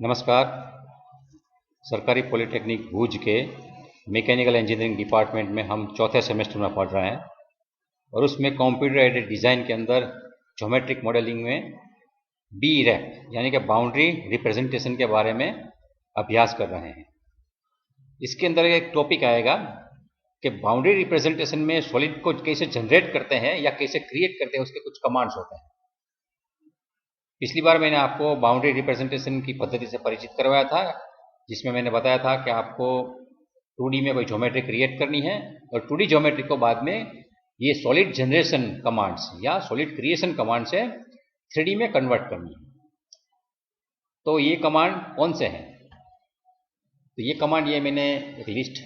नमस्कार। सरकारी पॉलिटेक्निक भूज के मैकेनिकल इंजीनियरिंग डिपार्टमेंट में हम चौथे सेमेस्टर में पढ़ रहे हैं और उसमें कंप्यूटर एडेड डिज़ाइन के अंदर ज्योमेट्रिक मॉडलिंग में बी रैप यानी कि बाउंड्री रिप्रेजेंटेशन के बारे में अभ्यास कर रहे हैं। इसके अंदर एक टॉपिक आएगा कि बाउंड्री रिप्रेजेंटेशन में सॉलिड को कैसे जनरेट करते हैं या कैसे क्रिएट करते हैं, उसके कुछ कमांड्स होते हैं। पिछली बार मैंने आपको बाउंड्री रिप्रेजेंटेशन की पद्धति से परिचित करवाया था, जिसमें मैंने बताया था कि आपको 2D में कोई ज्योमेट्री क्रिएट करनी है और 2D ज्योमेट्री को बाद में ये सॉलिड जनरेशन कमांड्स या सॉलिड क्रिएशन कमांड से 3D में कन्वर्ट करनी है। तो ये कमांड कौन से हैं? तो ये कमांड ये मैंने एक लिस्ट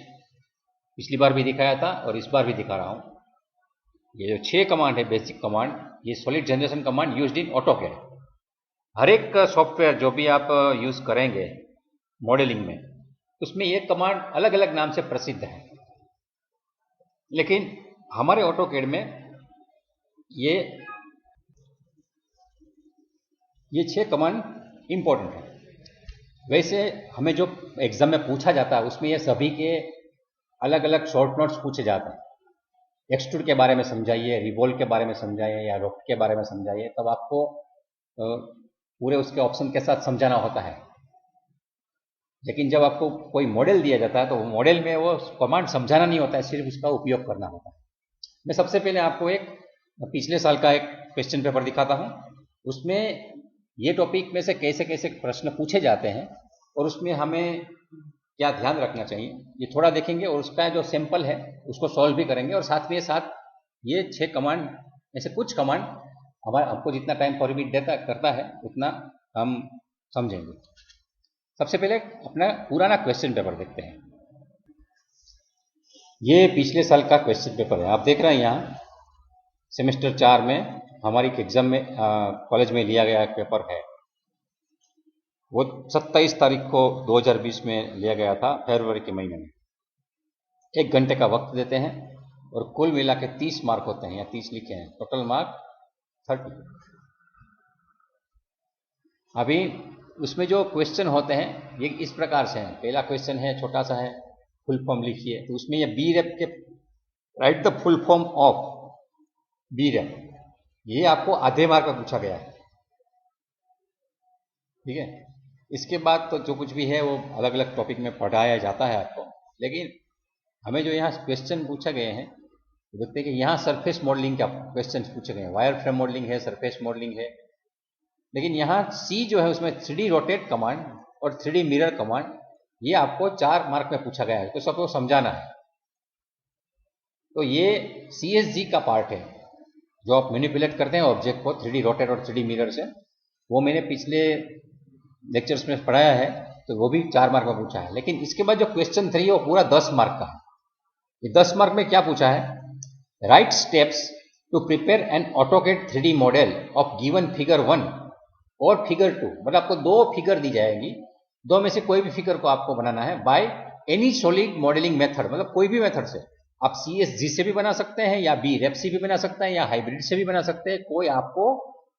पिछली बार भी दिखाया था और इस बार भी दिखा रहा हूँ। ये जो 6 कमांड है बेसिक कमांड, ये solid generation command used in AutoCAD. हर एक सॉफ्टवेयर जो भी आप यूज़ करेंगे मॉडलिंग में, उसमें ये कमांड अलग अलग नाम से प्रसिद्ध है, लेकिन हमारे ऑटोकैड में ये 6 कमांड इंपॉर्टेंट है। वैसे हमें जो एग्जाम में पूछा जाता है उसमें ये सभी के अलग अलग शॉर्ट नोट्स पूछे जाते हैं। एक्सट्रूड के बारे में समझाइए, रिवॉल्व के बारे में समझाइए या रॉकेट के बारे में समझाइए, तब आपको पूरे उसके ऑप्शन के साथ समझाना होता है। लेकिन जब आपको कोई मॉडल दिया जाता है तो मॉडल में वो कमांड समझाना नहीं होता है, सिर्फ उसका उपयोग करना होता है। मैं सबसे पहले आपको एक पिछले साल का एक क्वेश्चन पेपर दिखाता हूँ। उसमें ये टॉपिक में से कैसे कैसे प्रश्न पूछे जाते हैं और उसमें हमें क्या ध्यान रखना चाहिए, ये थोड़ा देखेंगे और उसका जो सैंपल है उसको सॉल्व भी करेंगे और साथ में साथ ये 6 कमांड ऐसे कुछ कमांड हमको जितना टाइम परमिट देता करता है उतना हम समझेंगे। सबसे पहले अपना पुराना क्वेश्चन पेपर देखते हैं। ये पिछले साल का क्वेश्चन पेपर है, आप देख रहे हैं यहाँ सेमेस्टर 4 में हमारी एग्जाम में कॉलेज में लिया गया पेपर है। वो 27 तारीख को 2020 में लिया गया था, फरवरी के महीने में। 1 घंटे का वक्त देते हैं और कुल मिला के 30 मार्क होते हैं, या 30 लिखे हैं, टोटल मार्क 30। अभी उसमें जो क्वेश्चन होते हैं ये इस प्रकार से हैं। पहला क्वेश्चन है, छोटा सा है, फुल फॉर्म लिखिए। तो उसमें ये बी रैप के write the full form of B RAP, ये आपको आधे मार्क में पूछा गया है, ठीक है। इसके बाद तो जो कुछ भी है वो अलग अलग टॉपिक में पढ़ाया जाता है आपको, लेकिन हमें जो यहाँ क्वेश्चन पूछे गए हैं देखते हैं कि यहाँ सरफेस मॉडलिंग का क्वेश्चन पूछे गए हैं। वायर फ्रेम मॉडलिंग है, सरफेस मॉडलिंग है, लेकिन यहाँ सी जो है उसमें 3D रोटेट कमांड और 3D मिरर कमांड, ये आपको 4 मार्क में पूछा गया है, तो सबको समझाना है। तो ये CSG का पार्ट है जो आप मैनिपुलेट करते हैं ऑब्जेक्ट को 3D रोटेट और 3D मिरर से, वो मैंने पिछले लेक्चर्स में पढ़ाया है, तो वो भी 4 मार्क में पूछा है। लेकिन इसके बाद जो क्वेश्चन 3 है वो पूरा 10 मार्क का है। ये 10 मार्क में क्या पूछा है? Write steps to prepare an AutoCAD 3D model of given figure 1 और फिगर 2। मतलब आपको 2 फिगर दी जाएगी, 2 में से कोई भी फिगर को आपको बनाना है by any solid modelling method. मतलब कोई भी मेथड से, आप CSG से भी बना सकते हैं या बी रैप से भी बना सकते हैं या हाइब्रिड से भी बना सकते हैं, कोई आपको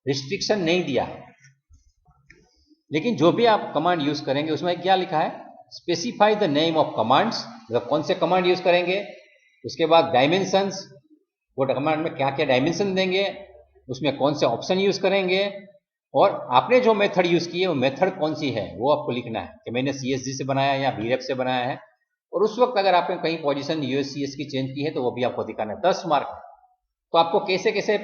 रिस्ट्रिक्शन नहीं दिया है। लेकिन जो भी आप कमांड यूज करेंगे उसमें क्या लिखा है? Specify the name of commands, मतलब कौन से कमांड यूज करेंगे। उसके बाद डायमेंशंस, वो कमांड में क्या क्या डायमेंशन देंगे, उसमें कौन से ऑप्शन यूज करेंगे, और आपने जो मेथड यूज की है वो मेथड कौन सी है वो आपको लिखना है कि मैंने CSG से बनाया या बी रैप से बनाया है। और उस वक्त अगर आपने कहीं पोजीशन USCS की चेंज की है तो वो भी आपको दिखाना है। 10 मार्क। तो आपको कैसे कैसे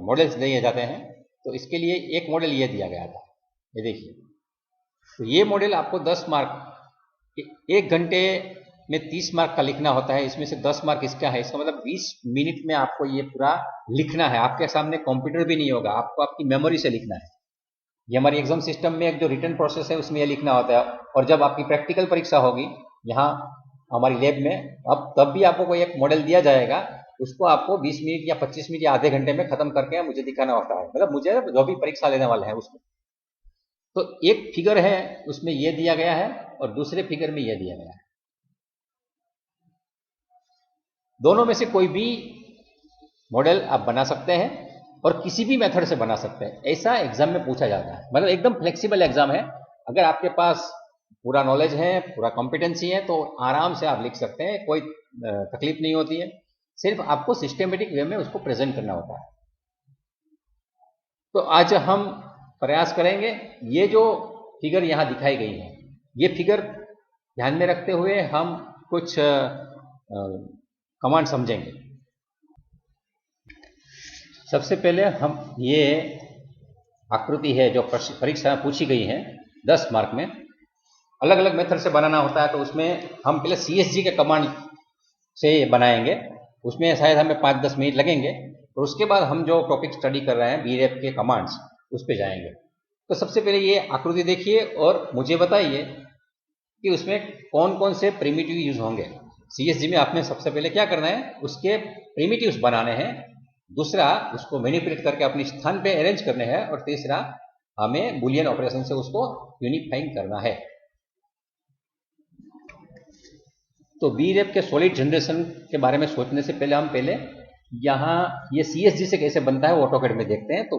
मॉडल्स दिए जाते हैं, तो इसके लिए एक मॉडल ये दिया गया था, ये देखिए। तो ये मॉडल आपको 10 मार्क, 1 घंटे में 30 मार्क का लिखना होता है। इसमें से 10 मार्क इसका है, इसका मतलब 20 मिनट में आपको ये पूरा लिखना है। आपके सामने कंप्यूटर भी नहीं होगा, आपको आपकी मेमोरी से लिखना है। ये हमारी एग्जाम सिस्टम में एक जो रिटन प्रोसेस है उसमें ये लिखना होता है। और जब आपकी प्रैक्टिकल परीक्षा होगी यहाँ हमारी लैब में, अब तब भी आपको कोई एक मॉडल दिया जाएगा, उसको आपको 20 मिनट या 25 मिनट या आधे घंटे में खत्म करके मुझे दिखाना होता है। मतलब मुझे जो भी परीक्षा लेने वाले हैं उसमें। तो एक फिगर है उसमें ये दिया गया है और दूसरे फिगर में ये दिया गया है। दोनों में से कोई भी मॉडल आप बना सकते हैं और किसी भी मेथड से बना सकते हैं, ऐसा एग्जाम में पूछा जाता है। मतलब एकदम फ्लेक्सिबल एग्जाम है। अगर आपके पास पूरा नॉलेज है, पूरा कॉम्पिटेंसी है, तो आराम से आप लिख सकते हैं, कोई तकलीफ नहीं होती है। सिर्फ आपको सिस्टमेटिक वे में उसको प्रेजेंट करना होता है। तो आज हम प्रयास करेंगे, ये जो फिगर यहाँ दिखाई गई है, ये फिगर ध्यान में रखते हुए हम कुछ कमांड समझेंगे। सबसे पहले हम ये आकृति है जो परीक्षा में पूछी गई है 10 मार्क में, अलग अलग मेथड से बनाना होता है। तो उसमें हम पहले CSG के कमांड से बनाएंगे, उसमें शायद हमें 5-10 मिनट लगेंगे। और उसके बाद हम जो टॉपिक स्टडी कर रहे हैं BREF के कमांड्स, उस पर जाएंगे। तो सबसे पहले ये आकृति देखिए और मुझे बताइए कि उसमें कौन कौन से प्रिमिटिव यूज होंगे। CSG में आपने सबसे पहले क्या करना है, उसके प्रिमिटिव्स बनाने हैं, दूसरा उसको मैनिपुलेट करके अपने स्थान पे अरेंज करने हैं, और तीसरा हमें बुलियन ऑपरेशन से उसको यूनिफाइंग करना है। तो BREF के सॉलिड जनरेशन के बारे में सोचने से पहले हम यहाँ ये CSG से कैसे बनता है वो ऑटोकैड में देखते हैं। तो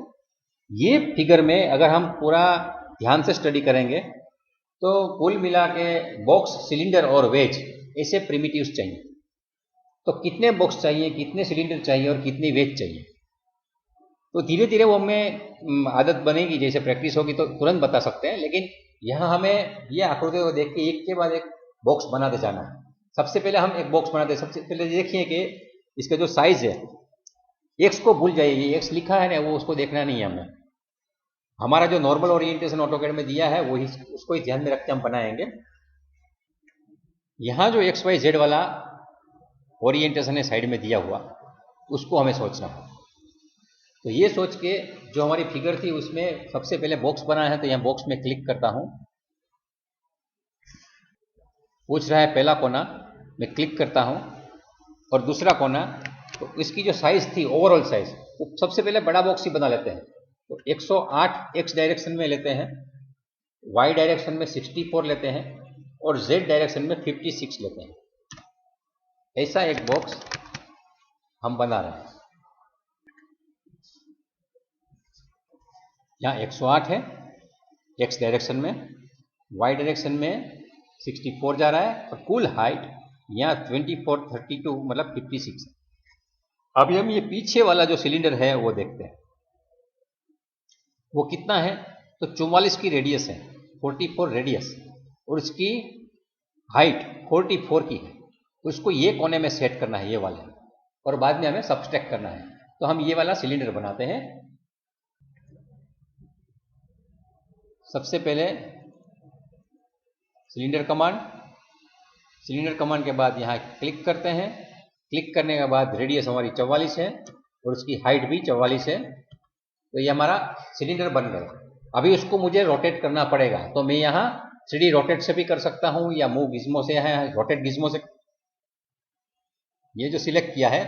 ये फिगर में अगर हम पूरा ध्यान से स्टडी करेंगे तो कुल मिला के बॉक्स, सिलेंडर और वेज ऐसे प्रिमिटिव्स चाहिए। तो कितने बॉक्स चाहिए, कितने सिलेंडर चाहिए और कितनी वेज चाहिए, तो धीरे धीरे वो हमें आदत बनेगी, जैसे प्रैक्टिस होगी तो तुरंत बता सकते हैं। लेकिन यहाँ हमें ये आकृतियों को देख के एक के बाद एक बॉक्स बनाते जाना है। सबसे पहले हम एक बॉक्स बनाते हैं। सबसे पहले देखिए कि इसका जो साइज है, एक्स को भूल जाइए, एक्स लिखा है ना, वो उसको देखना नहीं है हमें। हमारा जो नॉर्मल ओरिएंटेशन ऑटोकैड में दिया है वही, उसको ही ध्यान में रख के हम बनाएंगे। यहाँ जो XYZ वाला ओरिएंटेशन है साइड में दिया हुआ, उसको हमें सोचना है। तो ये सोच के जो हमारी फिगर थी उसमें सबसे पहले बॉक्स बना है, तो यहाँ बॉक्स में क्लिक करता हूँ। पूछ रहा है पहला कोना, मैं क्लिक करता हूँ, और दूसरा कोना, तो इसकी जो साइज थी, ओवरऑल साइज, वो सबसे पहले बड़ा बॉक्स ही बना लेते हैं। तो 108 X डायरेक्शन में लेते हैं, Y डायरेक्शन में 64 लेते हैं, और Z डायरेक्शन में 56 लेते हैं। ऐसा एक बॉक्स हम बना रहे हैं। यहाँ 108 है X डायरेक्शन में, Y डायरेक्शन में 64 जा रहा है, और कुल हाइट यहाँ 2432 मतलब 56 है। अभी हम ये पीछे वाला जो सिलेंडर है वो देखते हैं, वो कितना है। तो 44 की रेडियस है, 44 रेडियस, और इसकी हाइट 44 की है। तो इसको ये कोने में सेट करना है, ये वाले, और बाद में हमें सब्सट्रैक्ट करना है। तो हम ये वाला सिलेंडर बनाते हैं। सबसे पहले सिलेंडर कमांड के बाद यहाँ क्लिक करते हैं। क्लिक करने के बाद रेडियस हमारी 44 है और उसकी हाइट भी 44 है। तो ये हमारा सिलेंडर बन गया। अभी उसको मुझे रोटेट करना पड़ेगा, तो मैं यहाँ 3D रोटेट से भी कर सकता हूँ, या मूव गिज्मो से है, रोटेट गिज्मो से। ये जो सिलेक्ट किया है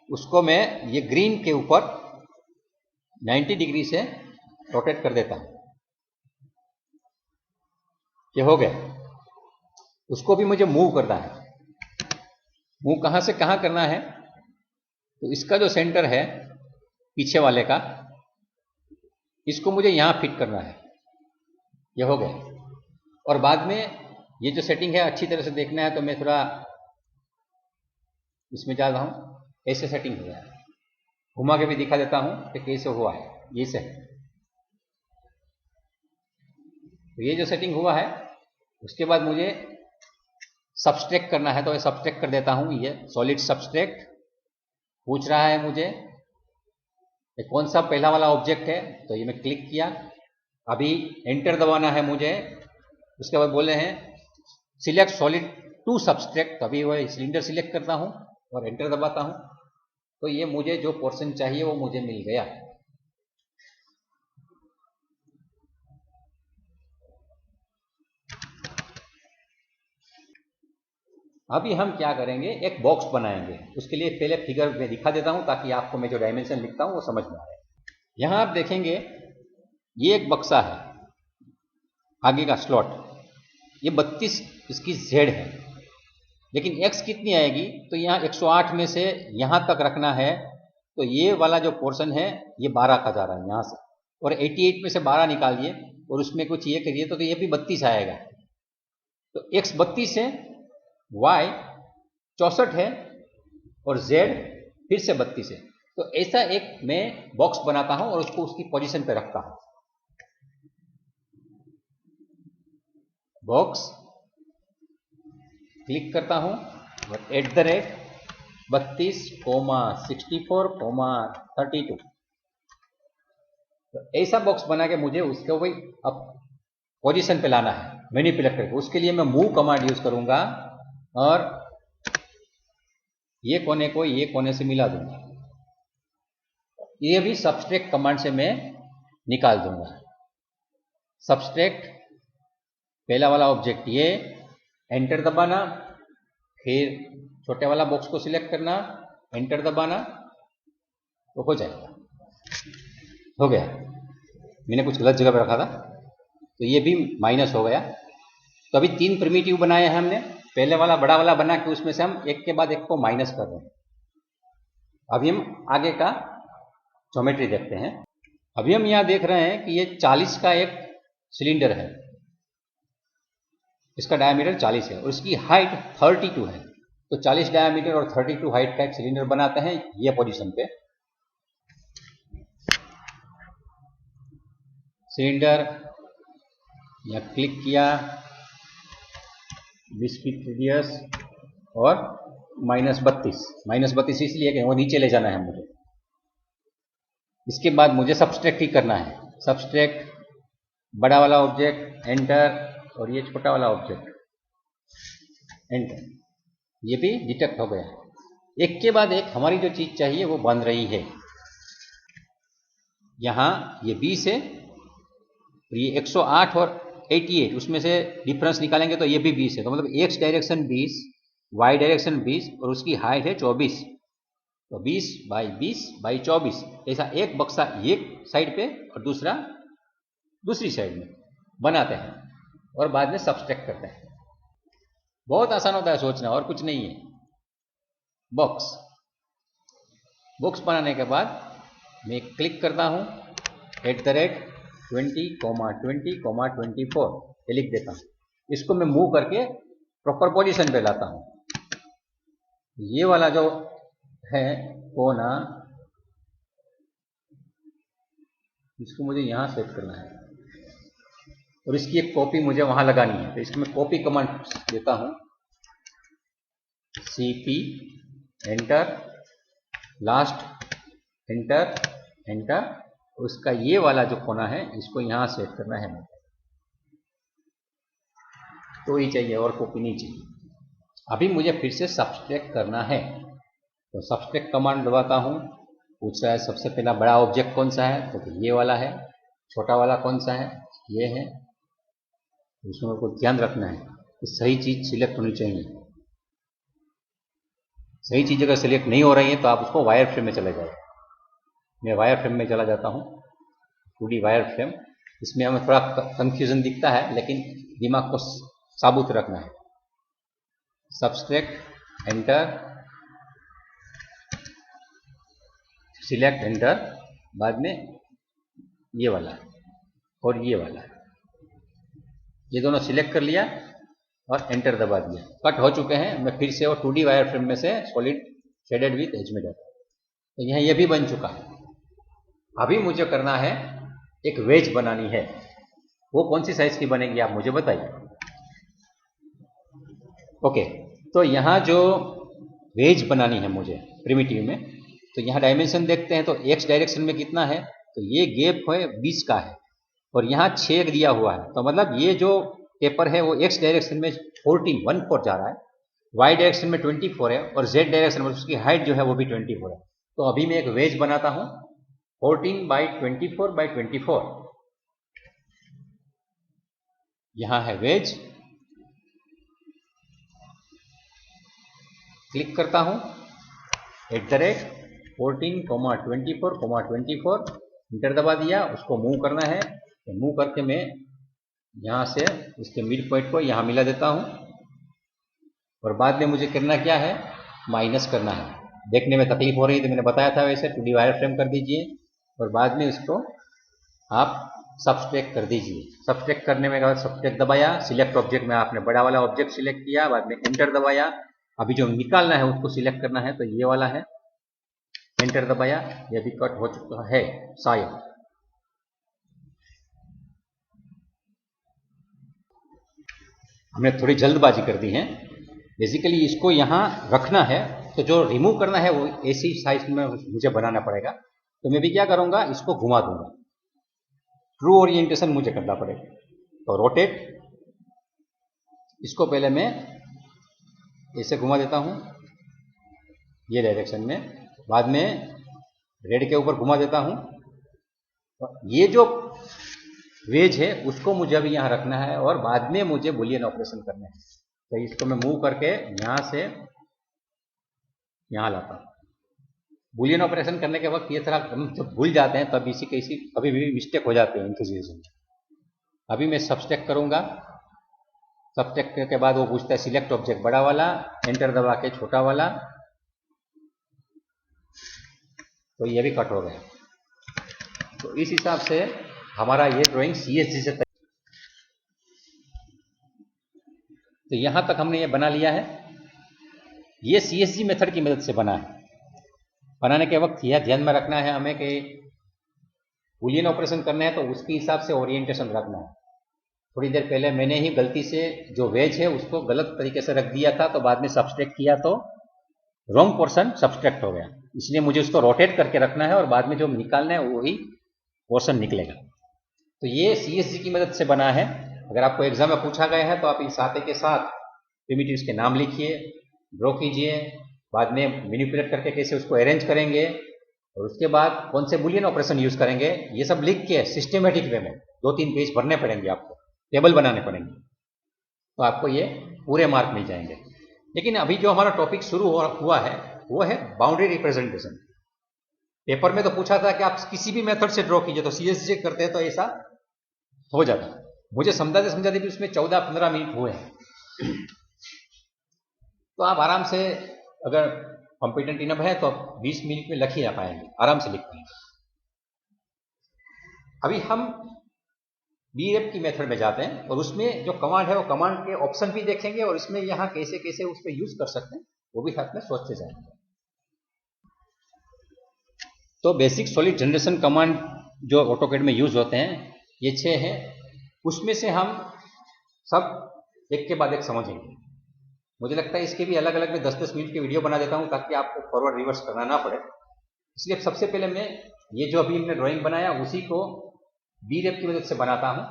उसको मैं ये ग्रीन के ऊपर 90 डिग्री से रोटेट कर देता हूँ। ये हो गया। उसको भी मुझे मूव करना है। मूव कहाँ से कहाँ करना है, तो इसका जो सेंटर है पीछे वाले का, इसको मुझे यहाँ फिट करना है। ये हो गया। और बाद में ये जो सेटिंग है अच्छी तरह से देखना है, तो मैं थोड़ा इसमें जा रहा हूँ। ऐसे सेटिंग हुआ है, घुमा के भी दिखा देता हूँ कि कैसे हुआ है। ये से तो ये जो सेटिंग हुआ है, उसके बाद मुझे सब्सट्रैक्ट करना है, तो ये सब्सट्रैक्ट कर देता हूँ। ये सॉलिड सब्सट्रैक्ट पूछ रहा है मुझे ये कौन सा पहला वाला ऑब्जेक्ट है, तो ये मैं क्लिक किया। अभी एंटर दबाना है मुझे। उसके बाद बोले हैं सिलेक्ट सॉलिड टू सब्सट्रैक्ट, तो अभी वह सिलेंडर सिलेक्ट करता हूँ और एंटर दबाता हूँ। तो ये मुझे जो पोर्शन चाहिए वो मुझे मिल गया। अभी हम क्या करेंगे, एक बॉक्स बनाएंगे। उसके लिए पहले फिगर में दिखा देता हूं ताकि आपको मैं जो डायमेंशन लिखता हूं वो समझ में आए। यहां आप देखेंगे ये एक बक्सा है, आगे का स्लॉट, ये 32 इसकी जेड है, लेकिन एक्स कितनी आएगी, तो यहाँ 108 में से यहां तक रखना है। तो ये वाला जो पोर्शन है ये 12 का जा रहा है यहां से, और 88 में से 12 निकालिए और उसमें कुछ ये करिए तो ये भी 32 आएगा। तो x 32 है, y 64 है और z फिर से 32 है। तो ऐसा एक मैं बॉक्स बनाता हूं और उसको उसकी पोजीशन पे रखता हूं। बॉक्स क्लिक करता हूं और @32, 64, 32। तो ऐसा बॉक्स बना के मुझे उसको वही अब पोजीशन पे लाना है मैनिपुलेट करके। उसके लिए मैं मूव कमांड यूज करूंगा और ये कोने को ये कोने से मिला दूंगा। ये भी सबट्रैक्ट कमांड से मैं निकाल दूंगा। सबट्रैक्ट पहला वाला ऑब्जेक्ट ये, एंटर दबाना, फिर छोटे वाला बॉक्स को सिलेक्ट करना, एंटर दबाना, तो हो जाएगा। हो गया, मैंने कुछ गलत जगह पर रखा था तो ये भी माइनस हो गया। तो अभी 3 प्रिमिटिव बनाए हैं हमने। पहले वाला बड़ा वाला बना के उसमें से हम एक के बाद एक को माइनस कर रहे हैं। अभी हम आगे का ज्योमेट्री देखते हैं। अभी हम यहाँ देख रहे हैं कि ये 40 का एक सिलेंडर है, इसका डायमीटर 40 है और इसकी हाइट 32 है। तो 40 डायमीटर और 32 हाइट का एक सिलेंडर बनाते हैं ये पोजीशन पे। सिलेंडर या क्लिक किया, 20 फीट रेडियस और -32 इसलिए कि वो नीचे ले जाना है मुझे। इसके बाद मुझे सबट्रैक्ट ही करना है। सबट्रैक्ट बड़ा वाला ऑब्जेक्ट, एंटर, और ये छोटा वाला ऑब्जेक्ट, एंटर। ये भी डिटेक्ट हो गया। एक के बाद एक हमारी जो चीज चाहिए वो बन रही है। यहाँ ये 20 है, ये 108 और 88, उसमें से डिफरेंस निकालेंगे तो ये भी 20 है। तो मतलब एक्स डायरेक्शन 20, वाई डायरेक्शन 20 और उसकी हाइट है 24। तो 20 बाई 24, ऐसा एक बक्सा एक साइड पे और दूसरा दूसरी साइड में बनाते हैं और बाद में सबट्रैक्ट करते हैं। बहुत आसान होता है सोचना, और कुछ नहीं है। बॉक्स बनाने के बाद मैं क्लिक करता हूं, @20,20,24 ये लिख देता हूं। इसको मैं मूव करके प्रॉपर पोजीशन पे लाता हूं। ये वाला जो है कोना, इसको मुझे यहां सेट करना है और इसकी एक कॉपी मुझे वहां लगानी है। तो इसको मैं कॉपी कमांड देता हूं, CP, enter, last, enter, enter. उसका ये वाला जो कोना है इसको यहां सेट करना है मुझे, तो ही चाहिए और कॉपी नहीं चाहिए। अभी मुझे फिर से सबट्रैक्ट करना है, तो सबट्रैक्ट कमांड दबाता हूं। पूछ रहा है सबसे पहला बड़ा ऑब्जेक्ट कौन सा है, तो ये वाला है। छोटा वाला कौन सा है, ये है। उसमें को ध्यान रखना है कि सही चीज सिलेक्ट होनी चाहिए। सही चीज अगर सिलेक्ट नहीं हो रही है तो आप उसको वायर फ्रेम में चले जाए। मैं वायर फ्रेम में चला जाता हूँ, 2D वायर फ्रेम। इसमें हमें थोड़ा कंफ्यूजन दिखता है, लेकिन दिमाग को साबुत रखना है। सबट्रैक्ट, एंटर, सिलेक्ट, एंटर, बाद में ये वाला और ये वाला, ये दोनों सिलेक्ट कर लिया और एंटर दबा दिया। कट हो चुके हैं। मैं फिर से वो 2D वायर फ्रेम में से सॉलिड शेडेड विथ एज में जाता हूं। तो यहाँ ये भी बन चुका है। अभी मुझे करना है, एक वेज बनानी है। वो कौन सी साइज की बनेगी आप मुझे बताइए। ओके, तो यहाँ जो वेज बनानी है मुझे प्रिमिटिव में, तो यहाँ डायमेंशन देखते हैं। तो एक्स डायरेक्शन में कितना है, तो ये गैप है 20 का है और यहाँ 6 दिया हुआ है। तो मतलब ये जो पेपर है वो एक्स डायरेक्शन में 14 जा रहा है, वाई डायरेक्शन में 24 है और जेड डायरेक्शन में उसकी हाइट जो है वो भी 24 है। तो अभी मैं एक वेज बनाता हूँ, 14/24/24। यहां है वेज, क्लिक करता हूं, @14,24,24 इंटर दबा दिया। उसको मूव करना है, तो मूव करके मैं यहां से इसके मिड पॉइंट को यहां मिला देता हूं और बाद में मुझे करना क्या है, माइनस करना है। देखने में तकलीफ हो रही है तो मैंने बताया था, वैसे 2D वायर फ्रेम कर दीजिए और बाद में इसको आप सब्सट्रैक्ट कर दीजिए। सब्सट्रैक्ट करने में बाद सब्सट्रैक्ट दबाया, सिलेक्ट ऑब्जेक्ट में आपने बड़ा वाला ऑब्जेक्ट सिलेक्ट किया, बाद में एंटर दबाया। अभी जो निकालना है उसको सिलेक्ट करना है तो ये वाला है, एंटर दबाया, ये भी कट हो चुका है शायद। हमने थोड़ी जल्दबाजी कर दी है। बेसिकली इसको यहाँ रखना है तो जो रिमूव करना है वो ऐसी साइज में मुझे बनाना पड़ेगा। तो मैं भी क्या करूँगा, इसको घुमा दूंगा, ट्रू ओरिएंटेशन मुझे करना पड़ेगा। तो रोटेट, इसको पहले मैं ऐसे घुमा देता हूँ ये डायरेक्शन में, बाद में रेड के ऊपर घुमा देता हूँ। ये जो वेज है उसको मुझे अभी यहाँ रखना है और बाद में मुझे बुलियन ऑपरेशन करने हैं। तो इसको मैं मूव करके यहाँ से यहाँ लाता हूँ। बुलियन ऑपरेशन करने के वक्त ये थोड़ा हम जब भूल जाते हैं तब इसी कैसी कभी भी मिस्टेक हो जाती है इंथुसियाज्म में। अभी मैं सब्सट्रैक्ट करूँगा, सब्सट्रैक्ट के बाद वो पूछता है सिलेक्ट ऑब्जेक्ट बड़ा वाला, एंटर दबा के छोटा वाला, तो ये भी कट हो गया। तो इस हिसाब से हमारा ये ड्राइंग CSG से तो यहां तक हमने ये बना लिया है। ये CSG मेथड की मदद से बना है। बनाने के वक्त यह ध्यान में रखना है हमें कि बुलियन ऑपरेशन करना है तो उसके हिसाब से ओरिएंटेशन रखना है। थोड़ी देर पहले मैंने ही गलती से जो वेज है उसको गलत तरीके से रख दिया था, तो बाद में सब्सट्रैक्ट किया तो रॉन्ग पोर्शन सब्सट्रैक्ट हो गया। इसलिए मुझे उसको रोटेट करके रखना है और बाद में जो निकालना है वही पोर्शन निकलेगा। तो ये CSG की मदद से बना है। अगर आपको एग्जाम में पूछा गया है तो आप इस साथे के साथ प्रिमिटिव्स के नाम लिखिए, ड्रॉ कीजिए, बाद में मैनिपुलेट करके कैसे उसको अरेंज करेंगे और उसके बाद कौन से बुलियन ऑपरेशन यूज करेंगे, ये सब लिख के सिस्टमेटिक वे में 2-3 पेज भरने पड़ेंगे, आपको टेबल बनाने पड़ेंगे, तो आपको ये पूरे मार्क मिल जाएंगे। लेकिन अभी जो हमारा टॉपिक शुरू हुआ है वो है बाउंड्री रिप्रेजेंटेशन। पेपर में तो पूछा था कि आप किसी भी मेथड से ड्रॉ कीजिए, तो CSG करते हैं तो ऐसा हो जाता। मुझे समझाते भी उसमें 14-15 मिनट हुए हैं। तो आप आराम से अगर कॉम्पिटेंट इनफ है तो 20 मिनट में लिख ही ना पाएंगे, आराम से लिख पाएंगे। अभी हम BREP की मेथड में जाते हैं और उसमें जो कमांड है वो कमांड के ऑप्शन भी देखेंगे और इसमें यहाँ कैसे कैसे उस पर यूज कर सकते हैं वो भी साथ में सोचते जाएंगे। तो बेसिक सॉलिड जनरेशन कमांड जो ऑटोकैड में यूज होते हैं ये 6 हैं। उसमें से हम सब एक के बाद एक समझेंगे। मुझे लगता है इसके भी अलग अलग में 10-10 मिनट की वीडियो बना देता हूँ ताकि आपको फॉरवर्ड रिवर्स करना ना पड़े। इसलिए सबसे पहले मैं ये जो अभी हमने ड्राइंग बनाया उसी को BREP की मदद से बनाता हूँ,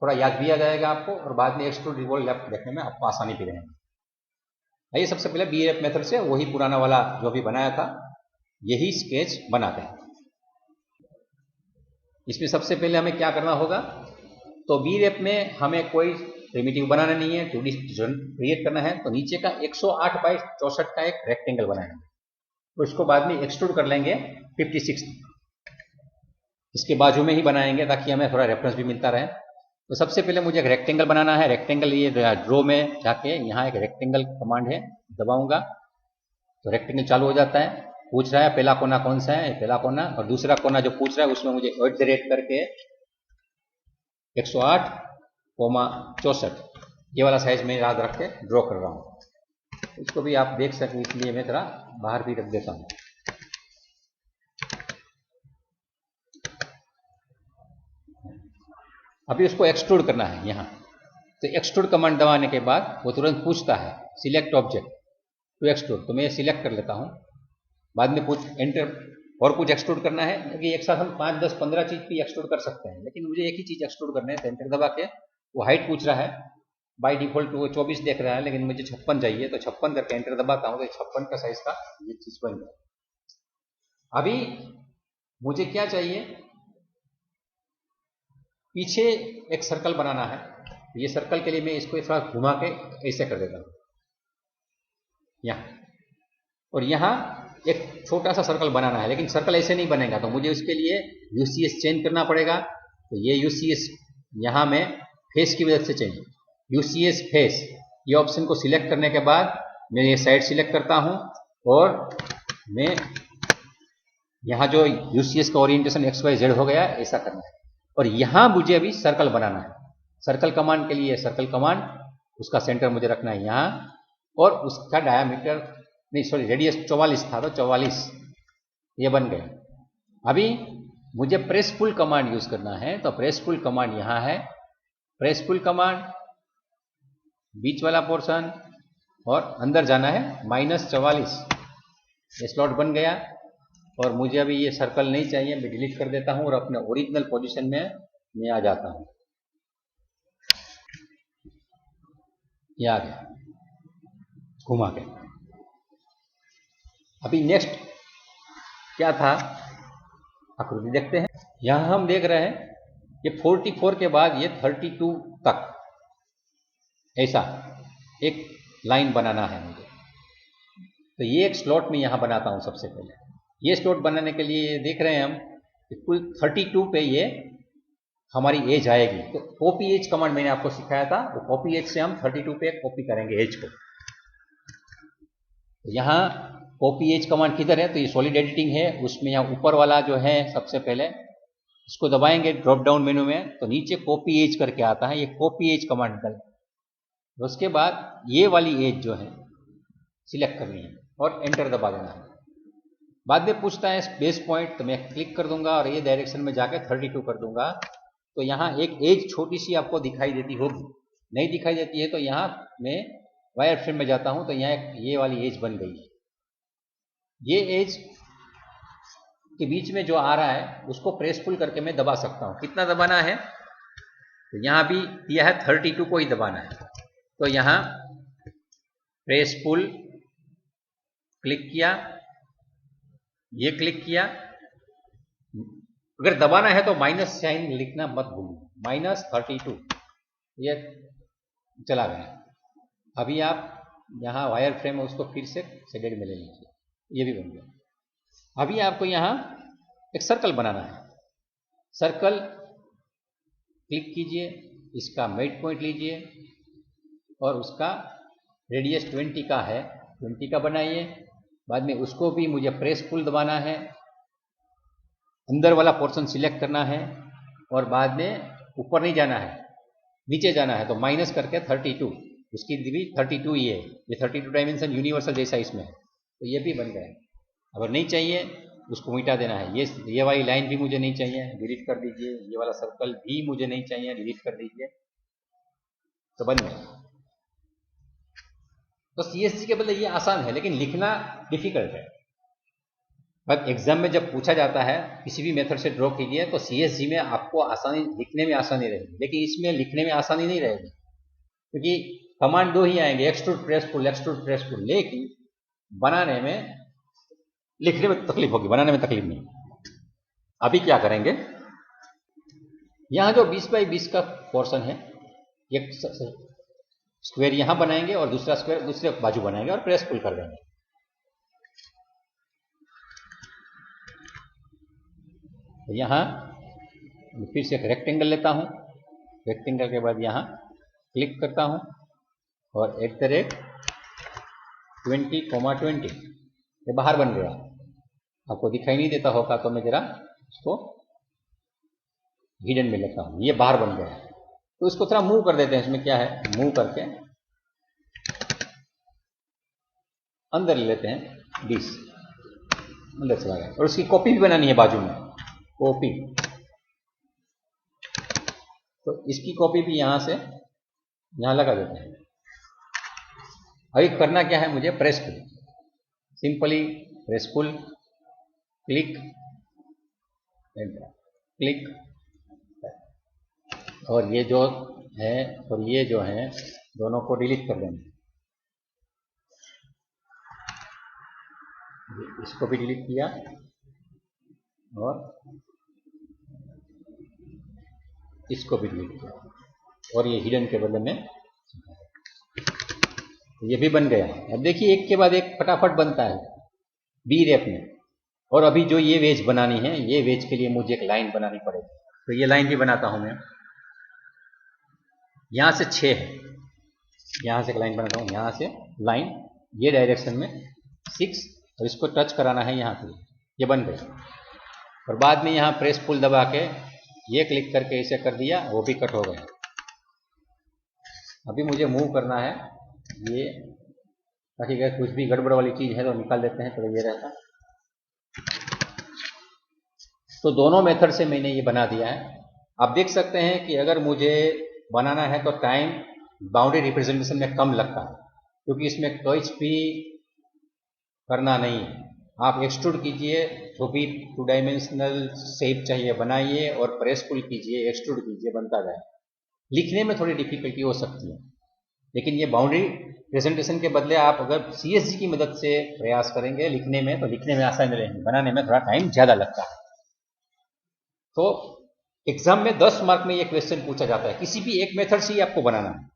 थोड़ा याद भी आ जाएगा आपको और बाद में एक्सट्रूड रिवॉल्व लेफ्ट देखने में आपको आसानी भी रहेगी। आइए सबसे पहले BREP मेथड से वही पुराना वाला जो भी बनाया था यही स्केच बनाते हैं। इसमें सबसे पहले हमें क्या करना होगा, तो BREP में हमें कोई प्रिमिटिव बनाना नहीं है, 2D क्रिएट करना है। तो नीचे का 108x64 का एक रेक्टेंगल बनाएंगे, तो इसको बाद में एक्सट्रूड कर लेंगे 56। इसके बाजू में ही बनाएंगे ताकि हमें थोड़ा रेफरेंस भी मिलता रहे। तो सबसे पहले मुझे एक रेक्टेंगल बनाना है। रेक्टेंगल ये ड्रॉ में जाके यहाँ एक रेक्टेंगल कमांड है, दबाऊंगा तो रेक्टेंगल चालू हो जाता है। पूछ रहा है पहला कोना कौन सा है, पहला कोना, और दूसरा कोना जो पूछ रहा है उसमें मुझे @ करके 108,64 ये वाला साइज में याद रख के ड्रॉ कर रहा हूँ। इसको भी आप देख सकें इसलिए मैं थोड़ा बाहर भी रख देता हूँ। अभी उसको एक्सट्रूड करना है यहाँ, तो एक्सट्रूड कमांड दबाने के बाद वो तुरंत पूछता है सिलेक्ट ऑब्जेक्ट टू एक्सट्रूड, तो मैं सिलेक्ट कर लेता हूँ। बाद में कुछ एंटर और कुछ एक्सट्रूड करना है, क्योंकि एक साथ हम 5, 10, 15 चीज भी एक्सट्रूड कर सकते हैं, लेकिन मुझे एक ही चीज एक्सट्रूड करना है। तो एंटर दबा के वो हाइट पूछ रहा है, बाय डिफॉल्ट वो 24 देख रहा है, लेकिन मुझे 56 चाहिए, तो 56 करके एंटर दबाता हूँ तो 56 का साइज का ये चीज बन गया। अभी मुझे क्या चाहिए, पीछे एक सर्कल बनाना है। ये सर्कल के लिए मैं इसको थोड़ा घुमा के ऐसे कर देता हूँ यहाँ, और यहाँ एक छोटा सा सर्कल बनाना है, लेकिन सर्कल ऐसे नहीं बनेगा, तो मुझे उसके लिए UCS चेंज करना पड़ेगा। तो ये UCS यहाँ में फेस की मदद से चाहिए, UCS फेस, ये ऑप्शन को सिलेक्ट करने के बाद मैं ये साइड सिलेक्ट करता हूँ और मैं यहाँ जो UCS का ओरिएंटेशन XYZ हो गया ऐसा करना है। और यहां मुझे अभी सर्कल बनाना है। सर्कल कमांड के लिए सर्कल कमांड, उसका सेंटर मुझे रखना है यहाँ, और उसका डायामीटर नहीं सॉरी रेडियस 44 था, तो 44 ये बन गया। अभी मुझे प्रेस पुल कमांड यूज करना है, तो प्रेस पुल कमांड यहाँ है। प्रेस पुल कमांड बीच वाला पोर्शन और अंदर जाना है -44, ये स्लॉट बन गया। और मुझे अभी ये सर्कल नहीं चाहिए, मैं डिलीट कर देता हूं और अपने ओरिजिनल पोजीशन में मैं आ जाता हूं। ये आ गया घुमा के। अभी नेक्स्ट क्या था आकृति देखते हैं। यहां हम देख रहे हैं ये 44 के बाद ये 32 तक ऐसा एक लाइन बनाना है मुझे। तो ये एक स्लॉट में यहां बनाता हूं। सबसे पहले ये स्लॉट बनाने के लिए देख रहे हैं हम कुल 32 पे ये हमारी एज आएगी। तो कॉपी एज कमांड मैंने आपको सिखाया था, तो कॉपी एज से हम 32 पे कॉपी करेंगे एज को। तो यहाँ कॉपी एज कमांड किधर है, तो ये सॉलिड एडिटिंग है, उसमें यहाँ ऊपर वाला जो है सबसे पहले इसको दबाएंगे ड्रॉप डाउन मेनू में, तो नीचे कॉपी एज करके आता है, ये कॉपी एज कमांड निकल। उसके बाद ये वाली एज जो है सिलेक्ट करनी है और एंटर दबा देना है। बाद में पूछता है बेस पॉइंट, तो मैं क्लिक कर दूंगा और ये डायरेक्शन में जाकर 32 कर दूंगा। तो यहाँ एक एज छोटी सी आपको दिखाई देती होगी, नहीं दिखाई देती है तो यहाँ मैं वायर फ्रेम में जाता हूँ, तो यहाँ ये वाली एज बन गई है। ये एज के बीच में जो आ रहा है उसको प्रेस पुल करके मैं दबा सकता हूँ। कितना दबाना है, तो यहाँ भी दिया है 32 को ही दबाना है। तो यहाँ प्रेस पुल क्लिक किया, ये क्लिक किया। अगर दबाना है तो माइनस साइन लिखना मत भूलिए, -32 ये चला गया। अभी आप यहाँ वायर फ्रेम है उसको फिर से शेडेड में ले लीजिए, ये भी बन गया। अभी आपको यहाँ एक सर्कल बनाना है। सर्कल क्लिक कीजिए, इसका मिड पॉइंट लीजिए और उसका रेडियस 20 का है, 20 का बनाइए। बाद में उसको भी मुझे प्रेस पुल दबाना है, अंदर वाला पोर्शन सिलेक्ट करना है और बाद में ऊपर नहीं जाना है, नीचे जाना है। तो माइनस करके 32, उसकी भी 32 ही है, ये 32 डायमेंशन यूनिवर्सल जैसा इसमें है, तो ये भी बन गया। अगर नहीं चाहिए उसको मिटा देना है। ये वाली लाइन भी मुझे नहीं चाहिए, डिलीट कर दीजिए। ये वाला सर्कल भी मुझे नहीं चाहिए, डिलीट कर दीजिए। तो बन गया। तो CSG के बदले ये आसान है, लेकिन लिखना डिफिकल्ट है। बट एग्जाम में जब पूछा जाता है किसी भी मेथड से ड्रॉ कीजिए, तो CSG में आपको आसानी, लिखने में आसानी रहेगी, लेकिन इसमें लिखने में आसानी नहीं रहेगी, क्योंकि कमांड 2 ही आएंगे, एक्सट्रूड प्रेस पुल, एक्सट्रूड प्रेस पुल। लेकिन बनाने में, लिखने में तकलीफ होगी, बनाने में तकलीफ नहीं। अभी क्या करेंगे, यहां जो 20 बाई 20 का पोर्शन है, एक स्क्वायर यहां बनाएंगे और दूसरा स्क्वायर दूसरे बाजू बनाएंगे और प्रेस पुल कर देंगे। तो यहां फिर से एक रेक्टेंगल लेता हूं, रेक्टेंगल के बाद यहां क्लिक करता हूं और @20,20 ये बाहर बन गया। आपको दिखाई नहीं देता होगा तो मैं जरा इसको हिडन में लेता हूं, ये बाहर बन गया। तो इसको थोड़ा मूव कर देते हैं। इसमें क्या है, मूव करके अंदर ले लेते हैं, 20 अंदर चला गया। और उसकी कॉपी भी बनानी है बाजू में, कॉपी। तो इसकी कॉपी भी यहां से यहां लगा देते हैं। अभी करना क्या है मुझे, प्रेस पुल, सिंपली प्रेस पुल, क्लिक क्लिक, और ये जो है और ये जो है दोनों को डिलीट कर देंगे। इसको भी डिलीट किया और इसको भी डिलीट किया, और ये हिडन के बदले में ये भी बन गया। अब देखिए एक के बाद एक फटाफट बनता है बी रेप में। और अभी जो ये वेज बनानी है, ये वेज के लिए मुझे एक लाइन बनानी पड़ेगी। तो ये लाइन भी बनाता हूं मैं। यहां से 6 है, यहां से एक लाइन बनाता हूं, यहां से लाइन ये डायरेक्शन में 6, और इसको टच कराना है यहां पे, ये बन गया। और बाद में यहां प्रेस पुल दबा के ये क्लिक करके इसे कर दिया, वो भी कट हो गया। अभी मुझे मूव करना है ये, ताकि अगर कुछ भी गड़बड़ वाली चीज़ है तो निकाल देते हैं, तो ये रहता। तो दोनों मेथड से मैंने ये बना दिया है। आप देख सकते हैं कि अगर मुझे बनाना है तो टाइम बाउंड्री रिप्रेजेंटेशन में कम लगता है, क्योंकि इसमें कुछ भी करना नहीं है। आप एक्सट्रूड कीजिए, जो भी 2 डायमेंशनल शेप चाहिए बनाइए और प्रेस पुल कीजिए, एक्सट्रूड कीजिए, बनता जाए। लिखने में थोड़ी डिफिकल्टी हो सकती है, लेकिन ये बाउंड्री प्रेजेंटेशन के बदले आप अगर CSG की मदद से प्रयास करेंगे लिखने में, तो लिखने में आसानी रहेगी, बनाने में थोड़ा टाइम ज़्यादा लगता है। तो एग्जाम में 10 मार्क में ये क्वेश्चन पूछा जाता है, किसी भी एक मेथड से ही आपको बनाना है।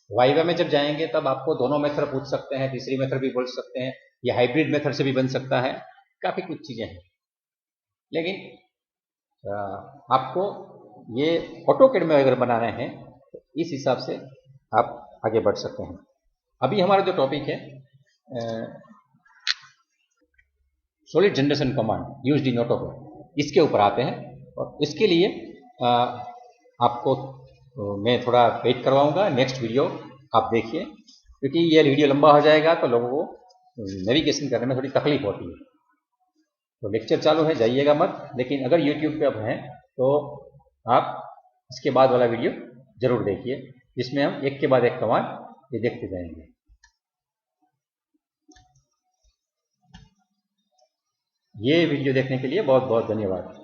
वाइवा में जब जाएंगे तब आपको दोनों मेथड पूछ सकते हैं, तीसरी मेथड भी बोल सकते हैं, ये हाइब्रिड मेथड से भी बन सकता है, काफ़ी कुछ चीज़ें हैं। लेकिन आपको ये ऑटोकैड में अगर बनाना है तो इस हिसाब से आप आगे बढ़ सकते हैं। अभी हमारा जो टॉपिक है solid generation command used in AutoCAD, इसके ऊपर आते हैं। और इसके लिए आपको मैं थोड़ा वेट करवाऊंगा, नेक्स्ट वीडियो आप देखिए, क्योंकि ये वीडियो लंबा हो जाएगा तो लोगों को नेविगेशन करने में थोड़ी तकलीफ होती है। तो लेक्चर चालू है, जाइएगा मत, लेकिन अगर यूट्यूब पे अब हैं तो आप इसके बाद वाला वीडियो जरूर देखिए, जिसमें हम एक के बाद एक कमांड ये देखते जाएंगे। ये वीडियो देखने के लिए बहुत बहुत धन्यवाद।